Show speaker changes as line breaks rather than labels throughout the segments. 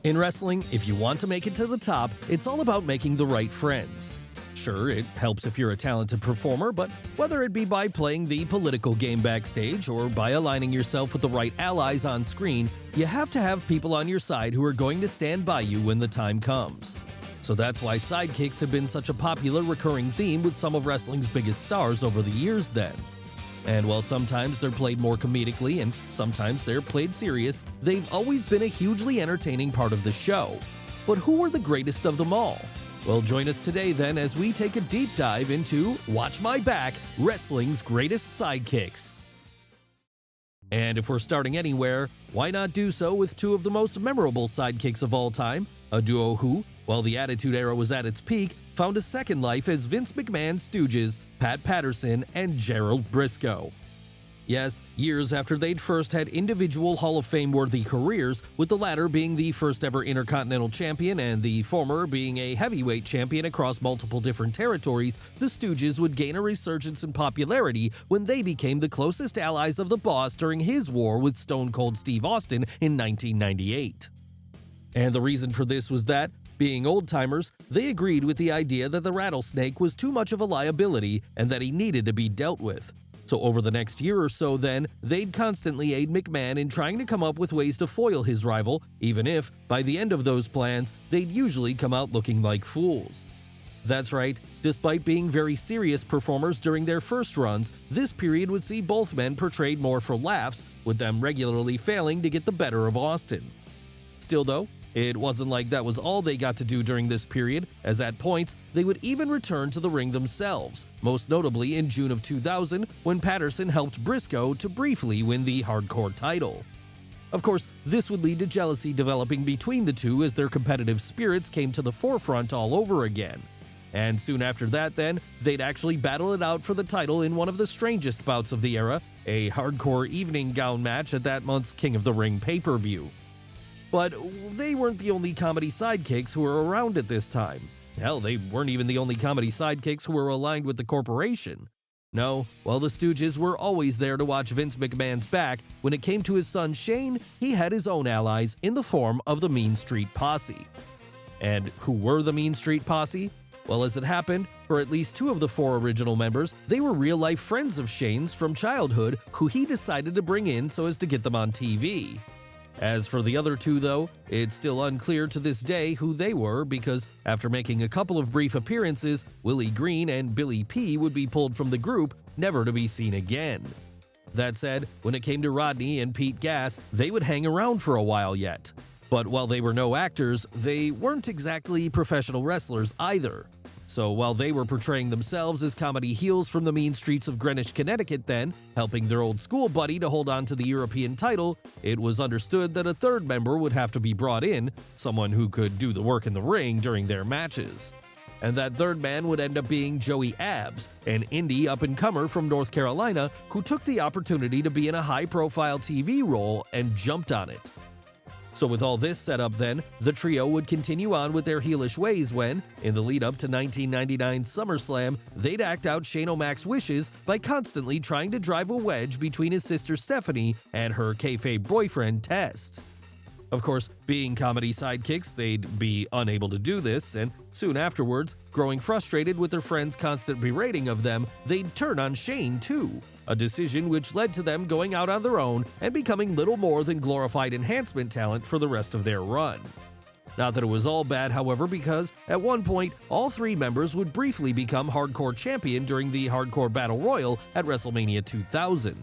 In wrestling, if you want to make it to the top, it's all about making the right friends. Sure, it helps if you're a talented performer, but whether it be by playing the political game backstage or by aligning yourself with the right allies on screen, you have to have people on your side who are going to stand by you when the time comes. So that's why sidekicks have been such a popular recurring theme with some of wrestling's biggest stars over the years then. And while sometimes they're played more comedically and sometimes they're played serious, they've always been a hugely entertaining part of the show. But who were the greatest of them all? Well, join us today then as we take a deep dive into Watch My Back, Wrestling's Greatest Sidekicks. And if we're starting anywhere, why not do so with two of the most memorable sidekicks of all time, a duo who, while the Attitude Era was at its peak, found a second life as Vince McMahon's Stooges, Pat Patterson, and Gerald Briscoe. Yes, years after they'd first had individual Hall of Fame-worthy careers, with the latter being the first-ever Intercontinental Champion and the former being a heavyweight champion across multiple different territories, the Stooges would gain a resurgence in popularity when they became the closest allies of the Boss during his war with Stone Cold Steve Austin in 1998. And the reason for this was that, being old-timers, they agreed with the idea that the Rattlesnake was too much of a liability and that he needed to be dealt with. So over the next year or so then, they'd constantly aid McMahon in trying to come up with ways to foil his rival, even if, by the end of those plans, they'd usually come out looking like fools. That's right, despite being very serious performers during their first runs, this period would see both men portrayed more for laughs, with them regularly failing to get the better of Austin. Still though, it wasn't like that was all they got to do during this period, as at points, they would even return to the ring themselves, most notably in June of 2000 when Patterson helped Briscoe to briefly win the Hardcore title. Of course, this would lead to jealousy developing between the two as their competitive spirits came to the forefront all over again. And soon after that then, they'd actually battle it out for the title in one of the strangest bouts of the era, a Hardcore evening gown match at that month's King of the Ring pay-per-view. But they weren't the only comedy sidekicks who were around at this time. Hell, they weren't even the only comedy sidekicks who were aligned with the corporation. No, while the Stooges were always there to watch Vince McMahon's back, when it came to his son Shane, he had his own allies in the form of the Mean Street Posse. And who were the Mean Street Posse? Well, as it happened, for at least two of the four original members, they were real-life friends of Shane's from childhood who he decided to bring in so as to get them on TV. As for the other two, though, it's still unclear to this day who they were because after making a couple of brief appearances, Willie Green and Billy P would be pulled from the group, never to be seen again. That said, when it came to Rodney and Pete Gas, they would hang around for a while yet. But while they were no actors, they weren't exactly professional wrestlers either. So while they were portraying themselves as comedy heels from the mean streets of Greenwich, Connecticut then, helping their old school buddy to hold on to the European title, it was understood that a third member would have to be brought in, someone who could do the work in the ring during their matches. And that third man would end up being Joey Abs, an indie up-and-comer from North Carolina who took the opportunity to be in a high-profile TV role and jumped on it. So with all this set up then, the trio would continue on with their heelish ways when, in the lead-up to 1999's SummerSlam, they'd act out Shane O'Mac's wishes by constantly trying to drive a wedge between his sister Stephanie and her kayfabe boyfriend Test. Of course, being comedy sidekicks, they'd be unable to do this, and soon afterwards, growing frustrated with their friends' constant berating of them, they'd turn on Shane too, a decision which led to them going out on their own and becoming little more than glorified enhancement talent for the rest of their run. Not that it was all bad, however, because at one point, all three members would briefly become Hardcore Champion during the Hardcore Battle Royal at WrestleMania 2000.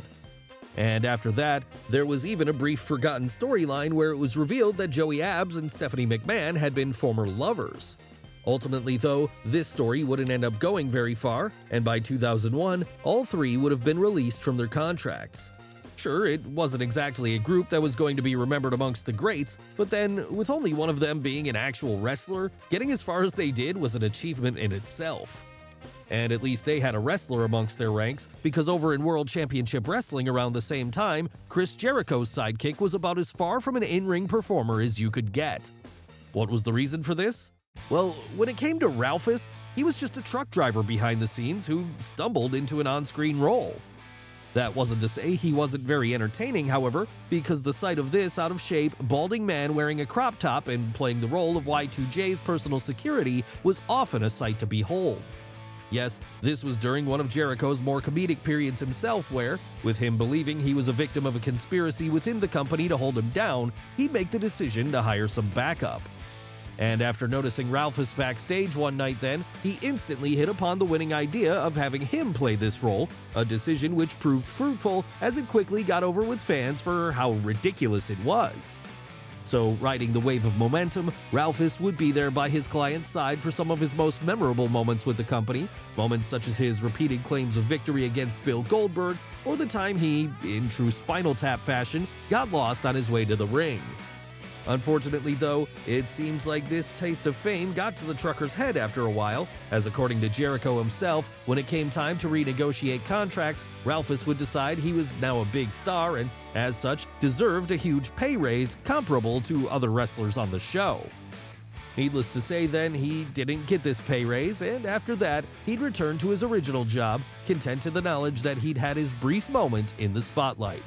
And after that, there was even a brief forgotten storyline where it was revealed that Joey Abs and Stephanie McMahon had been former lovers. Ultimately, though, this story wouldn't end up going very far, and by 2001, all three would have been released from their contracts. Sure, it wasn't exactly a group that was going to be remembered amongst the greats, but then, with only one of them being an actual wrestler, getting as far as they did was an achievement in itself. And at least they had a wrestler amongst their ranks, because over in World Championship Wrestling around the same time, Chris Jericho's sidekick was about as far from an in-ring performer as you could get. What was the reason for this? Well, when it came to Ralphus, he was just a truck driver behind the scenes who stumbled into an on-screen role. That wasn't to say he wasn't very entertaining, however, because the sight of this out-of-shape, balding man wearing a crop top and playing the role of Y2J's personal security was often a sight to behold. Yes, this was during one of Jericho's more comedic periods himself where, with him believing he was a victim of a conspiracy within the company to hold him down, he'd make the decision to hire some backup. And after noticing Ralphus backstage one night then, he instantly hit upon the winning idea of having him play this role, a decision which proved fruitful as it quickly got over with fans for how ridiculous it was. So, riding the wave of momentum, Ralphus would be there by his client's side for some of his most memorable moments with the company, moments such as his repeated claims of victory against Bill Goldberg, or the time he, in true Spinal Tap fashion, got lost on his way to the ring. Unfortunately, though, it seems like this taste of fame got to the trucker's head after a while, as according to Jericho himself, when it came time to renegotiate contracts, Ralphus would decide he was now a big star and, as such, deserved a huge pay raise comparable to other wrestlers on the show. Needless to say, then, he didn't get this pay raise, and after that, he'd return to his original job, content in the knowledge that he'd had his brief moment in the spotlight.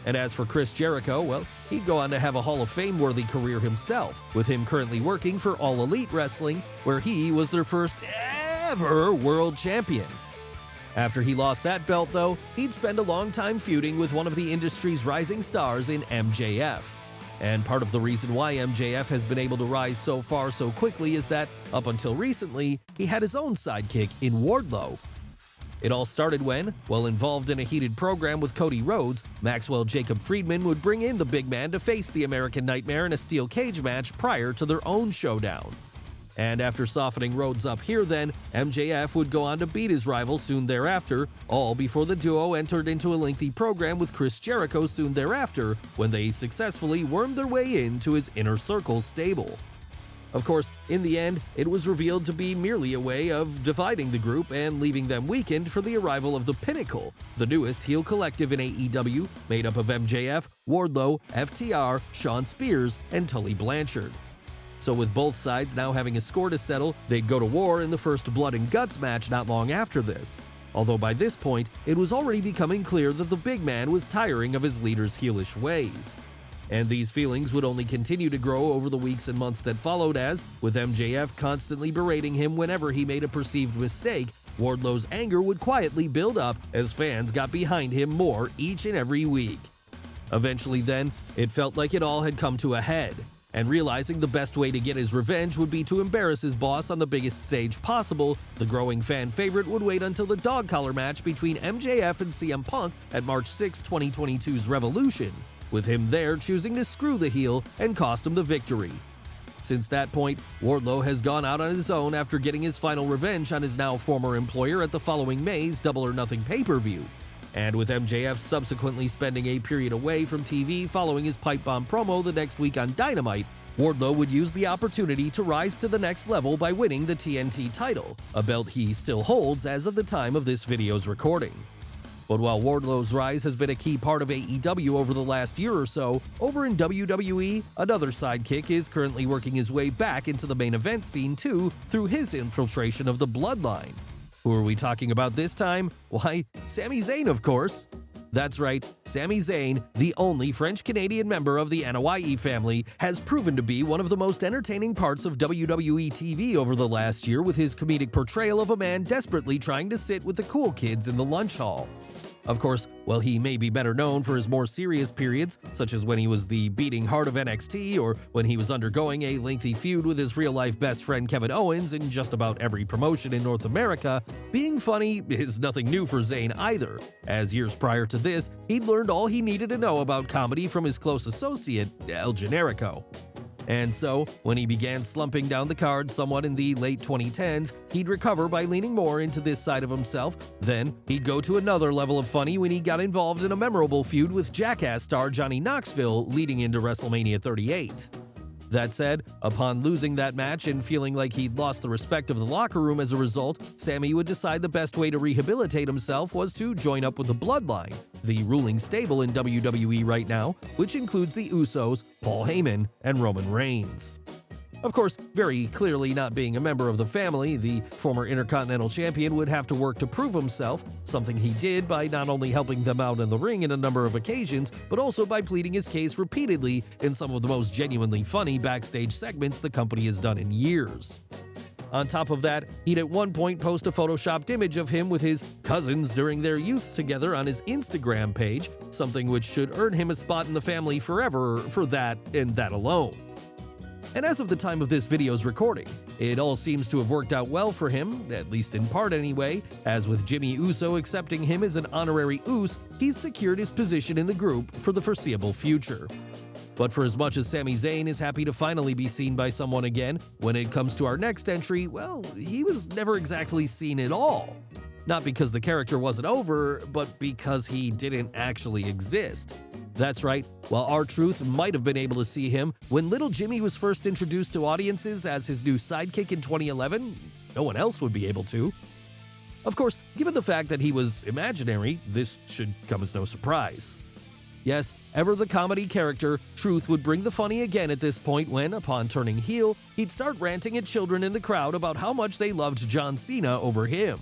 And as for Chris Jericho, well, he'd go on to have a Hall of Fame-worthy career himself, with him currently working for All Elite Wrestling, where he was their first ever world champion. After he lost that belt, though, he'd spend a long time feuding with one of the industry's rising stars in MJF. And part of the reason why MJF has been able to rise so far so quickly is that, up until recently, he had his own sidekick in Wardlow. It all started when, while involved in a heated program with Cody Rhodes, Maxwell Jacob Friedman would bring in the big man to face the American Nightmare in a steel cage match prior to their own showdown. And after softening Rhodes up here then, MJF would go on to beat his rival soon thereafter, all before the duo entered into a lengthy program with Chris Jericho soon thereafter, when they successfully wormed their way into his Inner Circle stable. Of course, in the end, it was revealed to be merely a way of dividing the group and leaving them weakened for the arrival of the Pinnacle, the newest heel collective in AEW, made up of MJF, Wardlow, FTR, Shawn Spears, and Tully Blanchard. So with both sides now having a score to settle, they'd go to war in the first Blood and Guts match not long after this. Although by this point, it was already becoming clear that the big man was tiring of his leader's heelish ways. And these feelings would only continue to grow over the weeks and months that followed as, with MJF constantly berating him whenever he made a perceived mistake, Wardlow's anger would quietly build up as fans got behind him more each and every week. Eventually then, it felt like it all had come to a head, and realizing the best way to get his revenge would be to embarrass his boss on the biggest stage possible, the growing fan favorite would wait until the dog collar match between MJF and CM Punk at March 6, 2022's Revolution, with him there choosing to screw the heel and cost him the victory. Since that point, Wardlow has gone out on his own after getting his final revenge on his now former employer at the following May's Double or Nothing pay-per-view. And with MJF subsequently spending a period away from TV following his pipe bomb promo the next week on Dynamite, Wardlow would use the opportunity to rise to the next level by winning the TNT title, a belt he still holds as of the time of this video's recording. But while Wardlow's rise has been a key part of AEW over the last year or so, over in WWE, another sidekick is currently working his way back into the main event scene too through his infiltration of the Bloodline. Who are we talking about this time? Why, Sami Zayn, of course. That's right, Sami Zayn, the only French-Canadian member of the Anoa'i family, has proven to be one of the most entertaining parts of WWE TV over the last year with his comedic portrayal of a man desperately trying to sit with the cool kids in the lunch hall. Of course, while he may be better known for his more serious periods, such as when he was the beating heart of NXT or when he was undergoing a lengthy feud with his real-life best friend Kevin Owens in just about every promotion in North America, being funny is nothing new for Zayn either, as years prior to this, he'd learned all he needed to know about comedy from his close associate, El Generico. And so, when he began slumping down the card somewhat in the late 2010s, he'd recover by leaning more into this side of himself. Then, he'd go to another level of funny when he got involved in a memorable feud with Jackass star Johnny Knoxville leading into WrestleMania 38. That said, upon losing that match and feeling like he'd lost the respect of the locker room as a result, Sami would decide the best way to rehabilitate himself was to join up with the Bloodline, the ruling stable in WWE right now, which includes the Usos, Paul Heyman, and Roman Reigns. Of course, very clearly not being a member of the family, the former Intercontinental Champion would have to work to prove himself, something he did by not only helping them out in the ring in a number of occasions, but also by pleading his case repeatedly in some of the most genuinely funny backstage segments the company has done in years. On top of that, he'd at one point post a photoshopped image of him with his cousins during their youths together on his Instagram page, something which should earn him a spot in the family forever for that and that alone. And as of the time of this video's recording, it all seems to have worked out well for him, at least in part anyway, as with Jimmy Uso accepting him as an honorary Us, he's secured his position in the group for the foreseeable future. But for as much as Sami Zayn is happy to finally be seen by someone again, when it comes to our next entry, well, he was never exactly seen at all. Not because the character wasn't over, but because he didn't actually exist. That's right, while RTruth might have been able to see him, when little Jimmy was first introduced to audiences as his new sidekick in 2011, no one else would be able to. Of course, given the fact that he was imaginary, this should come as no surprise. Yes, ever the comedy character, Truth would bring the funny again at this point when, upon turning heel, he'd start ranting at children in the crowd about how much they loved John Cena over him.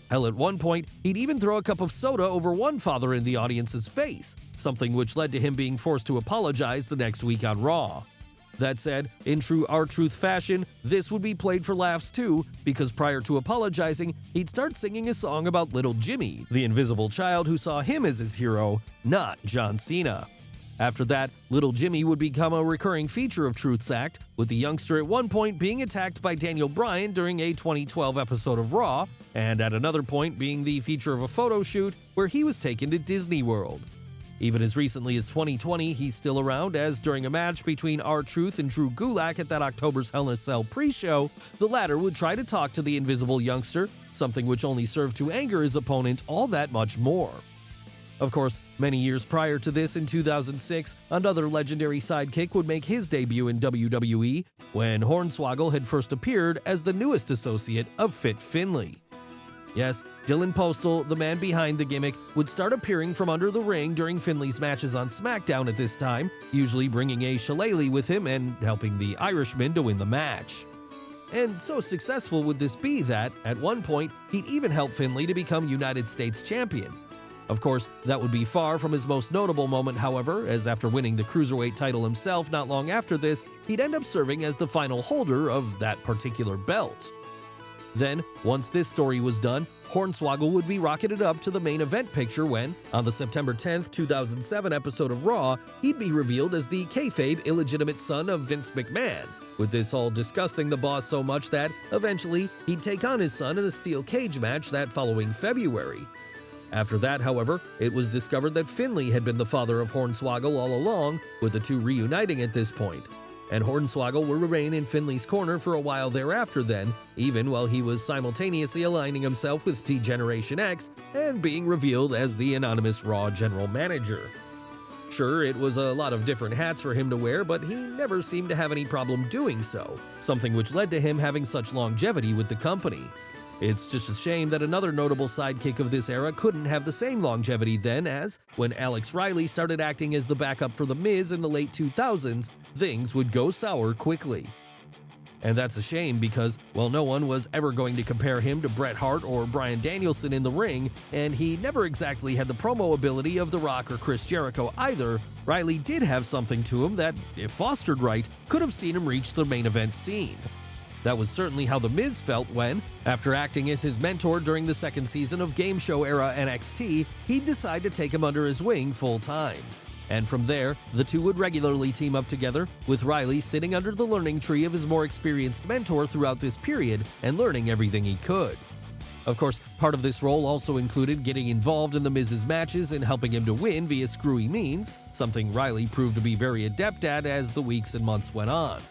Hell, at one point, he'd even throw a cup of soda over one father in the audience's face, something which led to him being forced to apologize the next week on Raw. That said, in true RTruth fashion, this would be played for laughs too, because prior to apologizing, he'd start singing a song about little Jimmy, the invisible child who saw him as his hero, not John Cena. After that, little Jimmy would become a recurring feature of Truth's act, with the youngster at one point being attacked by Daniel Bryan during a 2012 episode of Raw, and at another point being the feature of a photo shoot where he was taken to Disney World. Even as recently as 2020, he's still around, as during a match between RTruth and Drew Gulak at that October's Hell in a Cell pre-show, the latter would try to talk to the invisible youngster, something which only served to anger his opponent all that much more. Of course, many years prior to this in 2006, another legendary sidekick would make his debut in WWE when Hornswoggle had first appeared as the newest associate of Fit Finlay. Yes, Dylan Postal, the man behind the gimmick, would start appearing from under the ring during Finlay's matches on SmackDown at this time, usually bringing a shillelagh with him and helping the Irishman to win the match. And so successful would this be that, at one point, he'd even help Finlay to become United States Champion. Of course, that would be far from his most notable moment, however, as after winning the Cruiserweight title himself not long after this, he'd end up serving as the final holder of that particular belt. Then, once this story was done, Hornswoggle would be rocketed up to the main event picture when, on the September 10th, 2007 episode of Raw, he'd be revealed as the kayfabe illegitimate son of Vince McMahon, with this all disgusting the boss so much that, eventually, he'd take on his son in a steel cage match that following February. After that, however, it was discovered that Finlay had been the father of Hornswoggle all along, with the two reuniting at this point. And Hornswoggle would remain in Finlay's corner for a while thereafter then, even while he was simultaneously aligning himself with D-Generation X and being revealed as the anonymous Raw general manager. Sure, it was a lot of different hats for him to wear, but he never seemed to have any problem doing so, something which led to him having such longevity with the company. It's just a shame that another notable sidekick of this era couldn't have the same longevity then, as, when Alex Riley started acting as the backup for The Miz in the late 2000s, things would go sour quickly. And that's a shame because, while no one was ever going to compare him to Bret Hart or Bryan Danielson in the ring, and he never exactly had the promo ability of The Rock or Chris Jericho either, Riley did have something to him that, if fostered right, could have seen him reach the main event scene. That was certainly how The Miz felt when, after acting as his mentor during the second season of Game Show era NXT, he'd decide to take him under his wing full-time. And from there, the two would regularly team up together, with Riley sitting under the learning tree of his more experienced mentor throughout this period and learning everything he could. Of course, part of this role also included getting involved in The Miz's matches and helping him to win via screwy means, something Riley proved to be very adept at as the weeks and months went on.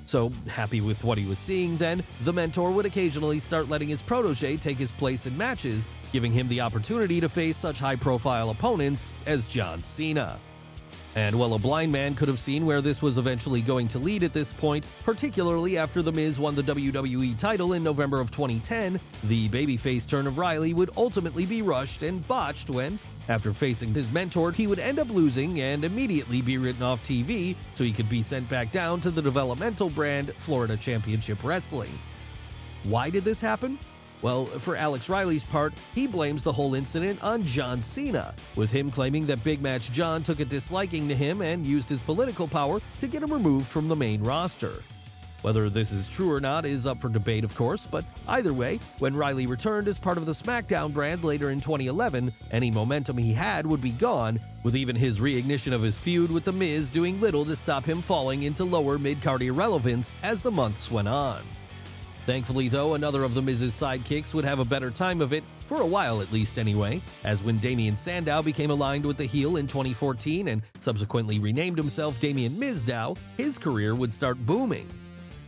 So, happy with what he was seeing then, the mentor would occasionally start letting his protege take his place in matches, giving him the opportunity to face such high-profile opponents as John Cena. And while a blind man could have seen where this was eventually going to lead at this point, particularly after The Miz won the WWE title in November of 2010, the babyface turn of Riley would ultimately be rushed and botched when, After facing his mentor, he would end up losing and immediately be written off TV so he could be sent back down to the developmental brand Florida Championship Wrestling. Why did this happen? Well, for Alex Riley's part, he blames the whole incident on John Cena, with him claiming that Big Match John took a disliking to him and used his political power to get him removed from the main roster. Whether this is true or not is up for debate, of course, but either way, when Riley returned as part of the SmackDown brand later in 2011, any momentum he had would be gone, with even his reignition of his feud with The Miz doing little to stop him falling into lower mid-card irrelevance as the months went on. Thankfully, though, another of The Miz's sidekicks would have a better time of it, for a while at least anyway, as when Damien Sandow became aligned with the heel in 2014 and subsequently renamed himself Damien Mizdow, his career would start booming.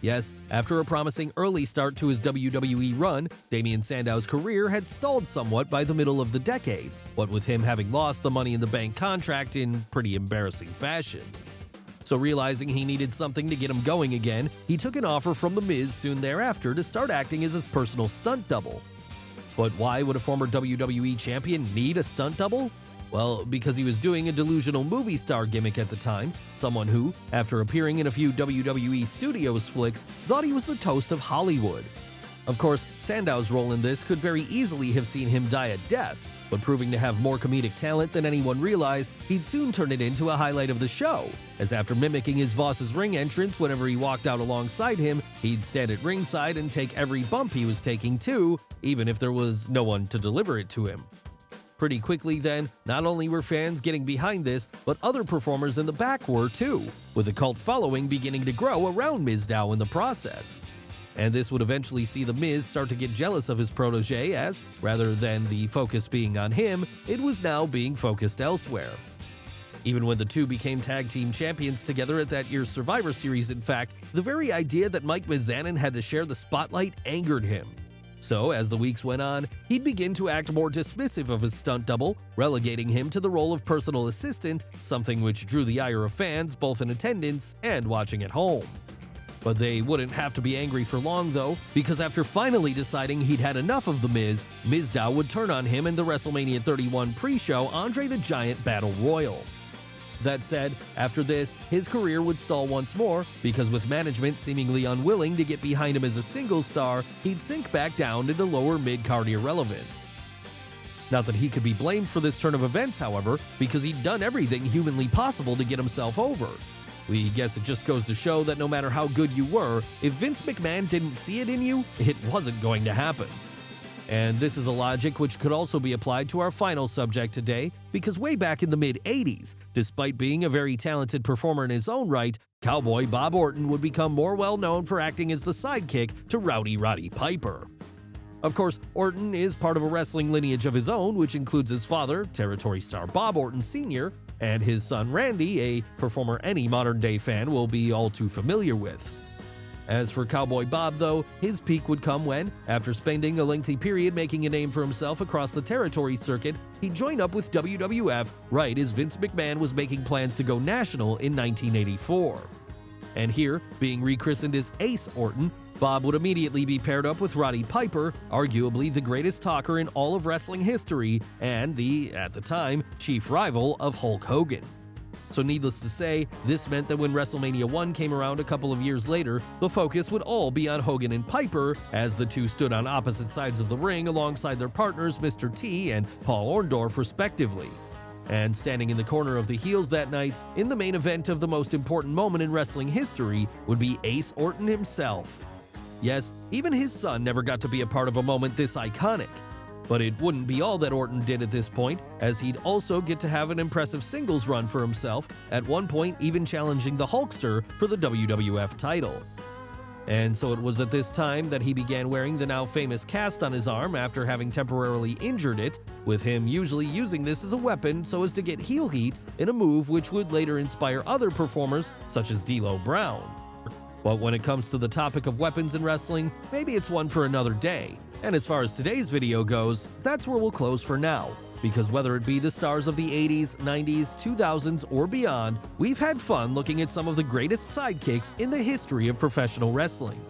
Yes, after a promising early start to his WWE run, Damien Sandow's career had stalled somewhat by the middle of the decade, what with him having lost the Money in the Bank contract in pretty embarrassing fashion. So realizing he needed something to get him going again, he took an offer from The Miz soon thereafter to start acting as his personal stunt double. But why would a former WWE champion need a stunt double? Well, because he was doing a delusional movie star gimmick at the time, someone who, after appearing in a few WWE Studios flicks, thought he was the toast of Hollywood. Of course, Sandow's role in this could very easily have seen him die a death, but proving to have more comedic talent than anyone realized, he'd soon turn it into a highlight of the show, as after mimicking his boss's ring entrance whenever he walked out alongside him, he'd stand at ringside and take every bump he was taking too, even if there was no one to deliver it to him. Pretty quickly then, not only were fans getting behind this, but other performers in the back were too, with a cult following beginning to grow around Mizdow in the process. And this would eventually see The Miz start to get jealous of his protege as, rather than the focus being on him, it was now being focused elsewhere. Even when the two became tag team champions together at that year's Survivor Series, in fact, the very idea that Mike Mizanin had to share the spotlight angered him. So, as the weeks went on, he'd begin to act more dismissive of his stunt double, relegating him to the role of personal assistant, something which drew the ire of fans both in attendance and watching at home. But they wouldn't have to be angry for long though, because after finally deciding he'd had enough of The Miz, Mizdow would turn on him in the WrestleMania 31 pre-show Andre the Giant Battle Royal. That said, after this, his career would stall once more, because with management seemingly unwilling to get behind him as a single star, he'd sink back down into lower mid-card irrelevance. Not that he could be blamed for this turn of events, however, because he'd done everything humanly possible to get himself over. We guess it just goes to show that no matter how good you were, if Vince McMahon didn't see it in you, it wasn't going to happen. And this is a logic which could also be applied to our final subject today, because way back in the mid-80s, despite being a very talented performer in his own right, Cowboy Bob Orton would become more well-known for acting as the sidekick to Rowdy Roddy Piper. Of course, Orton is part of a wrestling lineage of his own, which includes his father, territory star Bob Orton Sr., and his son Randy, a performer any modern-day fan will be all too familiar with. As for Cowboy Bob, though, his peak would come when, after spending a lengthy period making a name for himself across the territory circuit, he joined up with WWF right as Vince McMahon was making plans to go national in 1984. And here, being rechristened as Ace Orton, Bob would immediately be paired up with Roddy Piper, arguably the greatest talker in all of wrestling history and the, at the time, chief rival of Hulk Hogan. So needless to say, this meant that when WrestleMania 1 came around a couple of years later, the focus would all be on Hogan and Piper, as the two stood on opposite sides of the ring alongside their partners Mr. T and Paul Orndorff respectively. And standing in the corner of the heels that night, in the main event of the most important moment in wrestling history, would be Ace Orton himself. Yes, even his son never got to be a part of a moment this iconic. But it wouldn't be all that Orton did at this point, as he'd also get to have an impressive singles run for himself, at one point even challenging the Hulkster for the WWF title. And so it was at this time that he began wearing the now famous cast on his arm after having temporarily injured it, with him usually using this as a weapon so as to get heel heat in a move which would later inspire other performers such as D'Lo Brown. But when it comes to the topic of weapons in wrestling, maybe it's one for another day. And as far as today's video goes, that's where we'll close for now, because whether it be the stars of the 80s, 90s, 2000s, or beyond, we've had fun looking at some of the greatest sidekicks in the history of professional wrestling.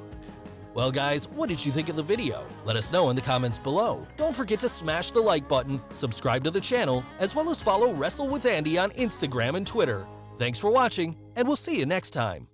Well guys, what did you think of the video? Let us know in the comments below. Don't forget to smash the like button, subscribe to the channel, as well as follow Wrestle with Andy on Instagram and Twitter. Thanks for watching, and we'll see you next time.